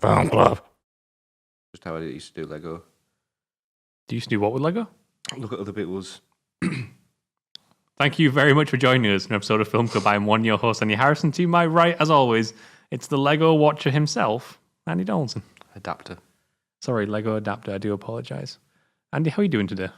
Film club. Just how I used to do Lego. Do you used to do what with Lego? Look at other people's. Thank you very much for joining us in an episode of Film Club. I'm one, your host, Andy Harrison. To my right, as always, it's the Lego watcher himself, Andy Donaldson. Adapter. Sorry, Lego adapter. I do apologise. Andy, how are you doing today?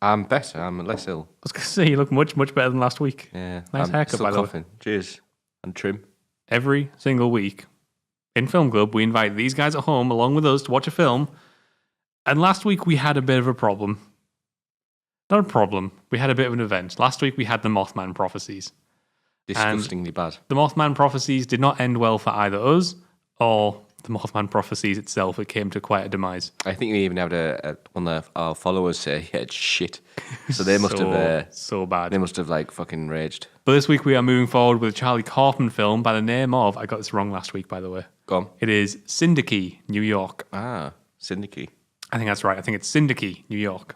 I'm better. I'm less ill. I was going to say, you look much, much better than last week. Yeah. Nice I'm haircut, still by the way. coughing. Cheers. And trim. Every single week in Film Club, we invite these guys at home along with us to watch a film. And last week, we had a bit of a problem. Not a problem. We had a bit of an event. Last week, we had the Mothman prophecies. Disgustingly bad. The Mothman prophecies did not end well for either us or the Mothman prophecies itself. It came to quite a demise. I think we even had one of our followers say, yeah, it's shit. So they must have... so bad. They must have, like, fucking raged. But this week, we are moving forward with a Charlie Kaufman film by the name of... I got this wrong last week, by the way. Go on. It is Synecdoche, New York. Ah, Synecdoche. I think that's right. I think it's Synecdoche, New York.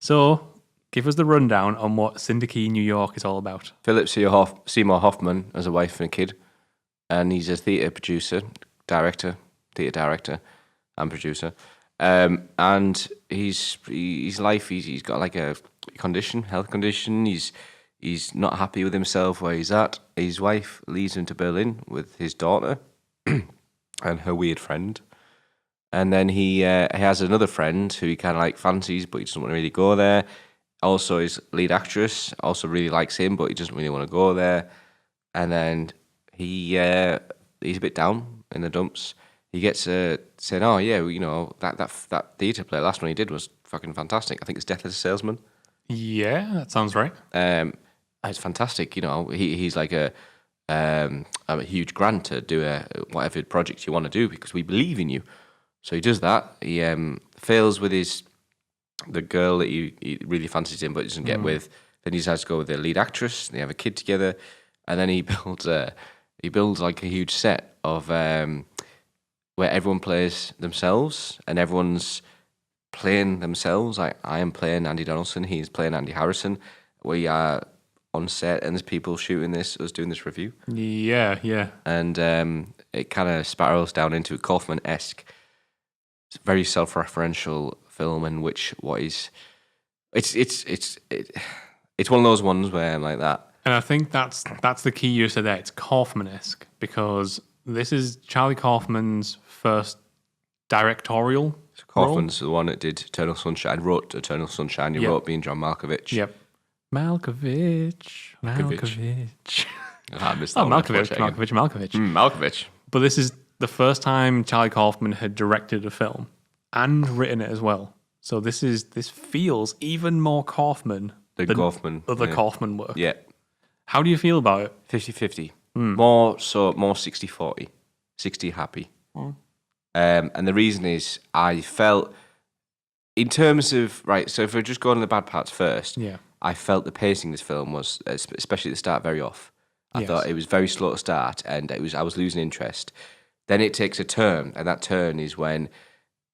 So, give us the rundown on what Synecdoche, New York is all about. Philip Seymour Hoffman has a wife and a kid, and he's a theatre producer, theatre director, and producer. And his life, he's got like a health condition. He's not happy with himself where he's at. His wife leaves him to Berlin with his daughter and her weird friend. And then he has another friend who he kind of like fancies, but he doesn't want to really go there. Also, his lead actress also really likes him, but he doesn't really want to go there. And then he's a bit down in the dumps. He gets saying, "Oh yeah, you know that theatre play, last one he did was fucking fantastic. I think it's Death as a Salesman." Yeah, that sounds right. It's fantastic. You know, he's like a huge grant to do whatever project you want to do because we believe in you. So he does that. He fails with the girl that he really fancies him, but doesn't get with. Then he decides to go with the lead actress. They have a kid together, and then he builds like a huge set of where everyone plays themselves, and everyone's playing themselves. Like I am playing Andy Donaldson, he's playing Andy Harrison. We are on set, and there's people shooting us doing this review. Yeah. And it kind of spirals down into a Kaufman-esque. It's a very self-referential film in which it's one of those ones where I'm like that. And I think that's the key you said there. It's Kaufman-esque because this is Charlie Kaufman's first directorial Kaufman's the one that did Eternal Sunshine, wrote Eternal Sunshine. He wrote being John Malkovich. Yep. Malkovich. I missed that one. Malkovich. But this is the first time Charlie Kaufman had directed a film and written it as well. So this feels even more Kaufman than Kaufman. Other Kaufman work. Yeah. How do you feel about it? 50-50. More 60-40. 60 happy. And the reason is I felt, in terms of, right, so if we're just going to the bad parts first, I felt the pacing of this film was, especially at the start, very off. I thought it was very slow to start, and I was losing interest. Then it takes a turn, and that turn is when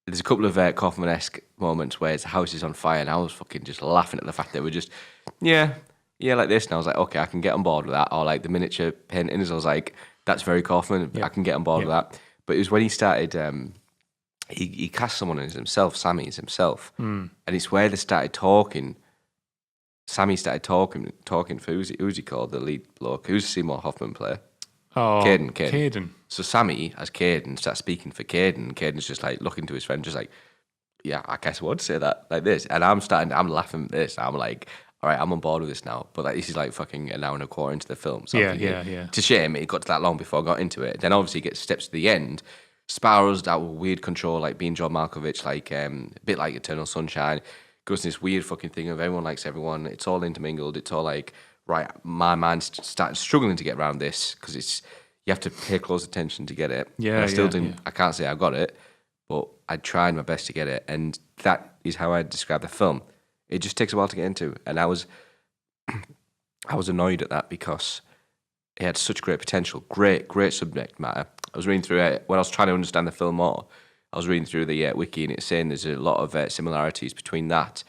there's a couple of Kaufman-esque moments where the house is on fire, and I was fucking just laughing at the fact that we're just, like this. And I was like, okay, I can get on board with that. Or like the miniature paintings, I was like, that's very Kaufman. I can get on board with that. But it was when he started, he cast someone as himself, Sammy as himself. And it's where they started talking. Sammy started talking for who's he called, the lead bloke? Who's Seymour Hoffman player? Oh, Caden. So Sammy, as Caden, starts speaking for Caden. Caden's just like looking to his friend, just like, yeah, I guess I would say that like this. And I'm laughing at this. I'm like, all right, I'm on board with this now. But like, this is like fucking an hour and a quarter into the film. So yeah. It's a shame it got to that long before I got into it. Then obviously it gets steps to the end, spirals that weird control, like being John Malkovich, like a bit like Eternal Sunshine. Goes to this weird fucking thing of everyone likes everyone. It's all intermingled. It's all like, right, my mind's starting struggling to get around this because you have to pay close attention to get it. Yeah, I still didn't. I can't say I got it, but I tried my best to get it, and that is how I describe the film. It just takes a while to get into, and I was annoyed at that because it had such great potential, great subject matter. I was reading through it when I was trying to understand the film more. I was reading through the wiki, and it's saying there's a lot of similarities between that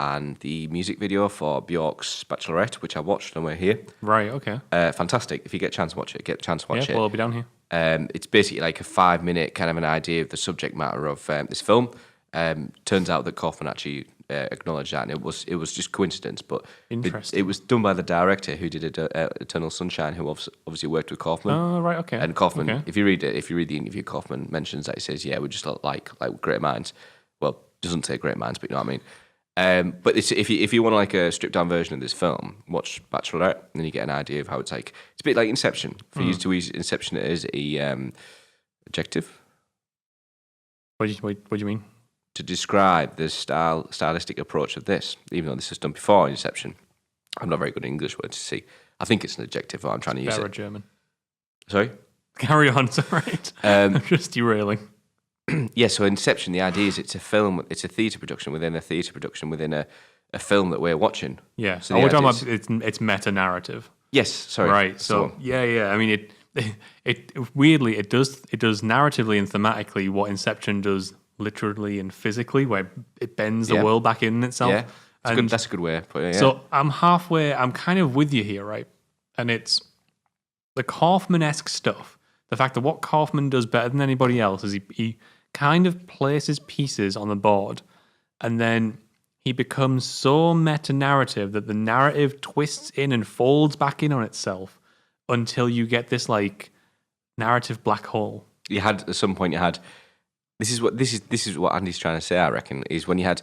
and the music video for Bjork's Bachelorette, which I watched on the way here. Right, okay. Fantastic. If you get a chance to watch it, get a chance to watch it. Well, I'll be down here. It's basically like a 5-minute kind of an idea of the subject matter of this film. Turns out that Kaufman actually acknowledged that, and it was just coincidence, but Interesting. it was done by the director who did Eternal Sunshine, who obviously worked with Kaufman. Oh, right, okay. And Kaufman, Okay. if you read the interview, Kaufman mentions that he says, "Yeah, we're just like great minds." Well, doesn't say great minds, but you know what I mean. But if you want like a stripped down version of this film, watch Bachelorette, and then you get an idea of how it's like. It's a bit like Inception. For you to use Inception as a adjective What do you mean? to describe the stylistic approach of this, even though this was done before Inception. I'm not very good at English words to see. I think it's an adjective, but I'm trying to use Better it. German. Sorry? Carry on, it's all right. I'm just derailing. Yeah, so Inception, the idea is it's a film, it's a theatre production within a theatre production within a film that we're watching. Yeah. So we're the talking idea about it's meta narrative. Yes, sorry. Right. So yeah. I mean, it weirdly it does narratively and thematically what Inception does literally and physically, where it bends the world back in itself. Yeah, that's a good way of putting it. Yeah. So I'm kind of with you here, right? And it's the Kaufman-esque stuff. The fact that what Kaufman does better than anybody else is he kind of places pieces on the board, and then he becomes so meta-narrative that the narrative twists in and folds back in on itself until you get this like narrative black hole. You had at some point this is what Andy's trying to say, I reckon, is when you had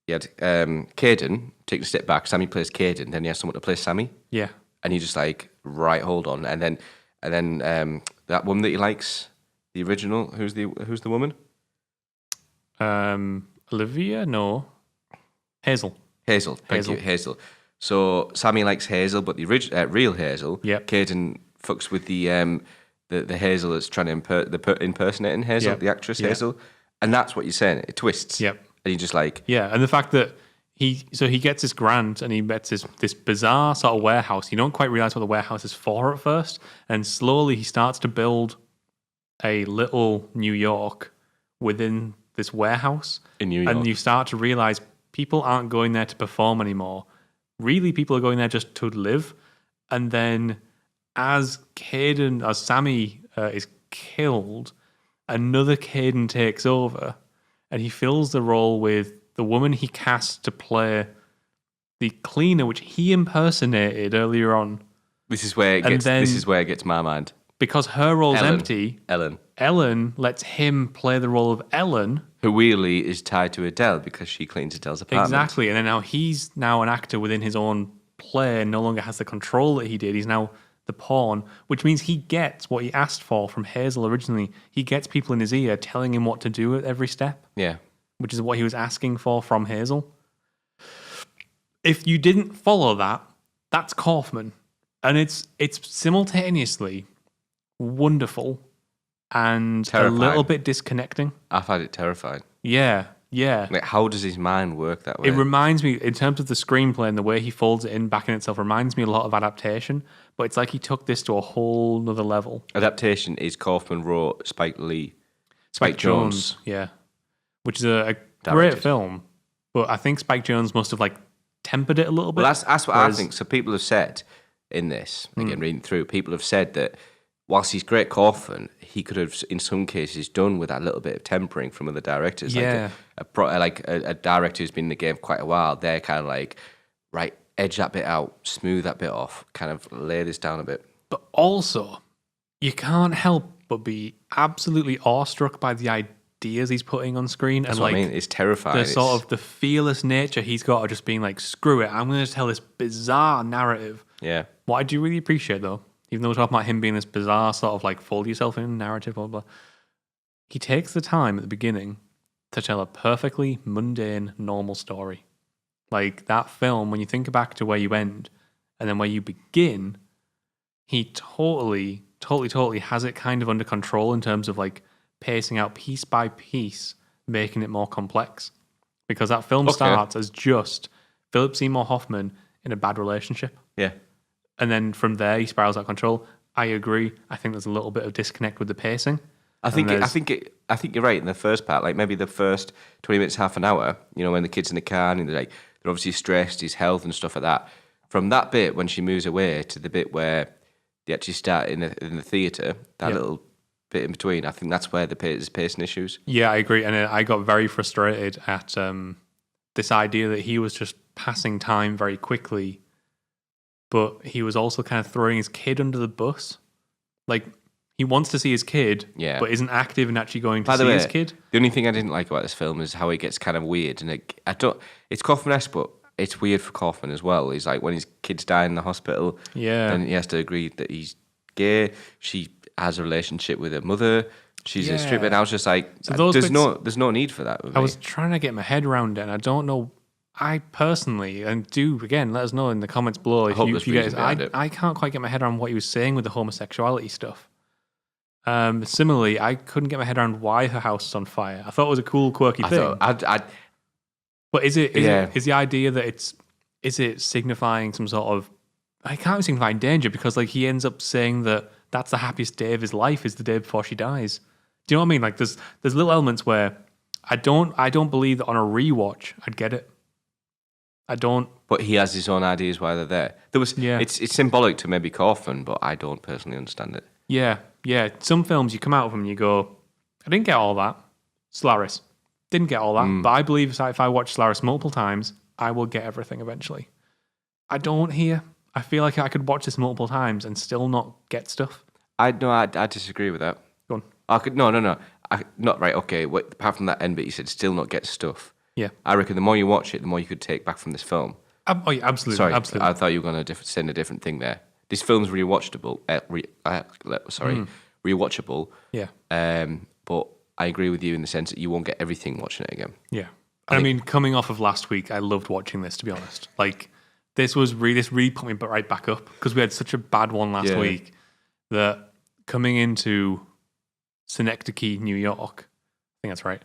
Caden taking a step back, Sammy plays Caden, then you have someone to play Sammy. Yeah. And you just like, right, hold on. And then that woman that he likes, the original, who's the woman? Olivia? No. Hazel. Thank you, Hazel. So Sammy likes Hazel, but the real Hazel, Yep. Caden fucks with the Hazel that's trying to impersonating Hazel, Yep. the actress Yep. Hazel. And that's what you're saying. It twists. Yep. And you're just like... Yeah, and the fact that he gets this grant and he gets this bizarre sort of warehouse. You don't quite realize what the warehouse is for at first, and slowly he starts to build a little New York within this warehouse. In New York. And you start to realize people aren't going there to perform anymore. Really, people are going there just to live. And then as Sammy is killed, another Caden takes over, and he fills the role with the woman he cast to play the cleaner, which he impersonated earlier on. This is where it gets my mind. Because her role's empty, Ellen, lets him play the role of Ellen. who really is tied to Adele because she cleans Adele's apartment. Exactly. And then now he's an actor within his own play and no longer has the control that he did. He's now the pawn, which means he gets what he asked for from Hazel originally. He gets people in his ear telling him what to do at every step. Yeah. Which is what he was asking for from Hazel. If you didn't follow that, that's Kaufman. And it's simultaneously wonderful and terrifying. A little bit disconnecting. I find it terrifying. Yeah. Like, how does his mind work that way? It reminds me, in terms of the screenplay and the way he folds it in back in itself, reminds me a lot of Adaptation. But it's like he took this to a whole nother level. Adaptation is Kaufman wrote Spike Jonze. Yeah. Which is a great film. But I think Spike Jonze must have like tempered it a little bit. Well, that's what I think. So people have said in this, again, reading through, people have said that whilst he's great Kaufman, he could have, in some cases, done with that little bit of tempering from other directors. Yeah. Like a director who's been in the game quite a while, they're kind of like, right, edge that bit out, smooth that bit off, kind of lay this down a bit. But also, you can't help but be absolutely awestruck by the ideas he's putting on screen. That's and what like, I mean. It's terrifying. The sort of the fearless nature he's got of just being like, screw it, I'm going to tell this bizarre narrative. Yeah. What I do really appreciate, though, even though we're talking about him being this bizarre sort of like fold yourself in narrative, blah, blah, he takes the time at the beginning to tell a perfectly mundane, normal story. Like that film, when you think back to where you end and then where you begin, he totally has it kind of under control in terms of like pacing out piece by piece, making it more complex. Because that film starts as just Philip Seymour Hoffman in a bad relationship. Yeah. And then from there, he spirals out of control. I agree. I think there's a little bit of disconnect with the pacing. I think you're right in the first part. Like maybe the first 20 minutes, half an hour. You know, when the kid's in the car and they're obviously stressed, his health and stuff like that. From that bit when she moves away to the bit where they actually start in the theatre, that little bit in between. I think that's where there's pacing issues. Yeah, I agree. And I got very frustrated at this idea that he was just passing time very quickly, but he was also kind of throwing his kid under the bus. Like, he wants to see his kid, but isn't active in actually going to see his kid. The only thing I didn't like about this film is how it gets kind of weird. And it's Kaufman-esque, but it's weird for Kaufman as well. He's like, when his kid's dying in the hospital, then he has to agree that he's gay. She has a relationship with her mother. She's a stripper. And I was just like, so there's no need for that. I was trying to get my head around it, and I don't know. I personally, and do again, let us know in the comments below if you guys. I can't quite get my head around what he was saying with the homosexuality stuff. Similarly, I couldn't get my head around why her house is on fire. I thought it was a cool, quirky thing. But is the idea that is it signifying some sort of? I can't be signifying danger because like he ends up saying that that's the happiest day of his life is the day before she dies. Do you know what I mean? Like there's little elements where I don't believe that on a rewatch I'd get it. I don't. But he has his own ideas why they're there. It's symbolic to maybe Kaufman, but I don't personally understand it. Yeah. Some films you come out of them and you go, I didn't get all that. Solaris. Didn't get all that. But I believe if I watch Solaris multiple times, I will get everything eventually. I don't here. I feel like I could watch this multiple times and still not get stuff. I disagree with that. Go on. No. Not right. Okay. Apart from that end bit, you said still not get stuff. Yeah. I reckon the more you watch it, the more you could take back from this film. Oh, yeah, absolutely. Sorry, absolutely. I thought you were going to send a different thing there. This film's rewatchable. Rewatchable. Yeah. But I agree with you in the sense that you won't get everything watching it again. Yeah. I mean, coming off of last week, I loved watching this, to be honest. Like, this really put me right back up because we had such a bad one last week that coming into Synecdoche, New York, I think that's right.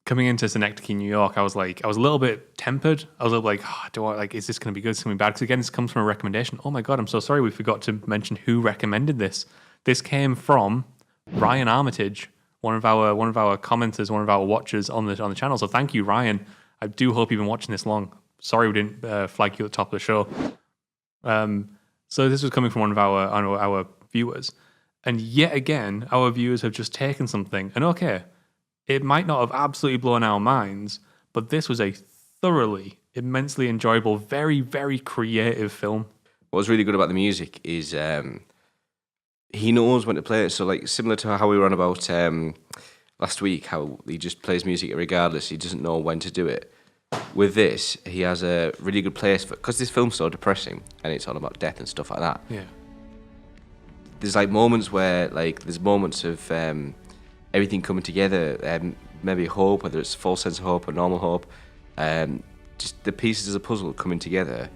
Coming into Synecdoche, New York, I was a little bit tempered. I was a little like, is this going to be good? Is this going to be bad? Because again, this comes from a recommendation. Oh my God, I'm so sorry. We forgot to mention who recommended this. This came from Ryan Armitage, one of our commenters, one of our watchers on the channel. So thank you, Ryan. I do hope you've been watching this long. Sorry we didn't flag you at the top of the show. So this was coming from one of our viewers. And yet again, our viewers have just taken something. And okay, it might not have absolutely blown our minds, but this was a thoroughly, immensely enjoyable, very, very creative film. What was really good about the music is he knows when to play it. So like similar to how we were on about last week, how he just plays music regardless. He doesn't know when to do it. With this, he has a really good place for, because this film's so depressing and it's all about death and stuff like that. Yeah. There's like moments where there's moments of everything coming together, maybe hope, whether it's false sense of hope or normal hope, just the pieces of the puzzle coming together.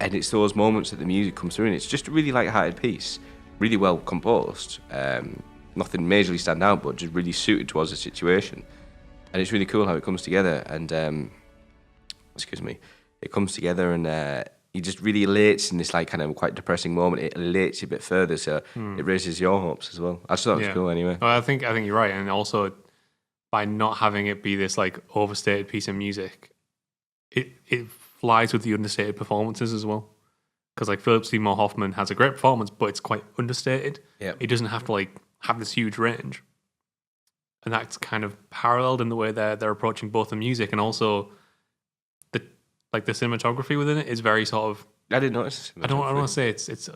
And it's those moments that the music comes through, and it's just a really light-hearted piece, really well composed. Nothing majorly stand out, but just really suited towards the situation. And it's really cool how it comes together. And it comes together, and he just really elates in this kind of quite depressing moment. It elates you a bit further, so it raises your hopes as well. I just thought it was cool anyway. Well, I think you're right, and also by not having it be this overstated piece of music, it flies with the understated performances as well. Because Philip Seymour Hoffman has a great performance, but it's quite understated. Yeah, he doesn't have to have this huge range, and that's kind of paralleled in the way they're approaching both the music and also the cinematography within it is very sort of. I didn't notice. I don't want to say it's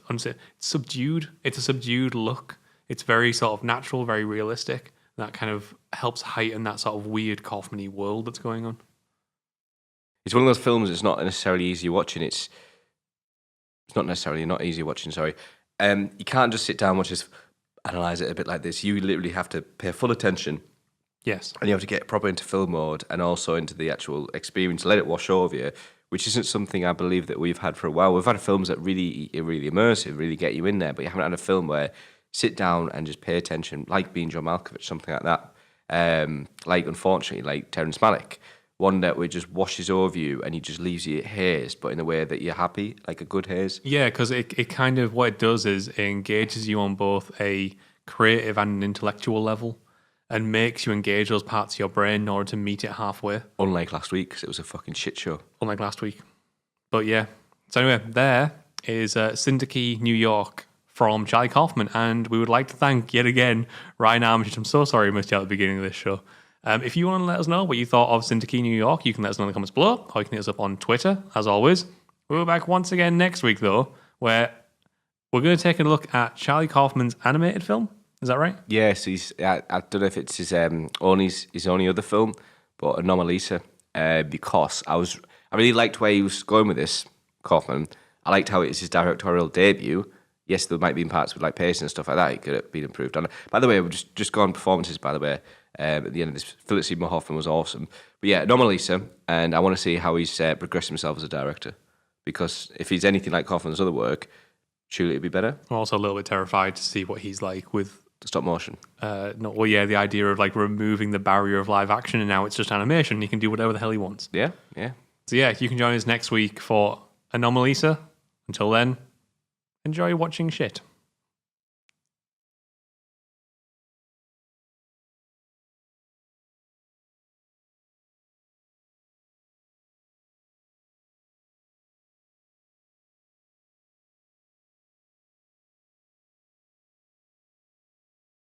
subdued. It's a subdued look. It's very sort of natural, very realistic. That kind of helps heighten that sort of weird Kaufman-y world that's going on. It's one of those films that's not necessarily easy watching. It's not necessarily not easy watching. Sorry, you can't just sit down and watch this, analyze it a bit like this. You literally have to pay full attention. Yes. And you have to get proper into film mode and also into the actual experience, let it wash over you, which isn't something I believe that we've had for a while. We've had films that really immersive, really get you in there, but you haven't had a film where sit down and just pay attention, like Being John Malkovich, something like that. Unfortunately, Terrence Malick, one that just washes over you and he just leaves you hazed, but in a way that you're happy, like a good haze. Yeah, because it kind of, what it does is it engages you on both a creative and an intellectual level, and makes you engage those parts of your brain in order to meet it halfway. Unlike last week, because it was a fucking shit show. Unlike last week. But yeah. So anyway, there is Synecdoche, New York, from Charlie Kaufman. And we would like to thank, yet again, Ryan Armitage. I'm so sorry I missed you at the beginning of this show. If you want to let us know what you thought of Synecdoche, New York, you can let us know in the comments below, or you can hit us up on Twitter, as always. We'll be back once again next week, though, where we're going to take a look at Charlie Kaufman's animated film. Is that right? Yes, I don't know if it's his only other film, but Anomalisa. Because I really liked where he was going with this, Kaufman. I liked how it is his directorial debut. Yes, there might be parts with like pacing and stuff like that. It could have been improved on. By the way, we've just gone performances. By the way, at the end of this, Philip Seymour Hoffman was awesome. But yeah, Anomalisa, and I want to see how he's progressed himself as a director. Because if he's anything like Kaufman's other work, surely it'd be better. I'm also a little bit terrified to see what he's like with stop motion. The idea of like removing the barrier of live action, and now it's just animation. He can do whatever the hell he wants. Yeah. So yeah, you can join us next week for Anomalisa. Until then, enjoy watching shit.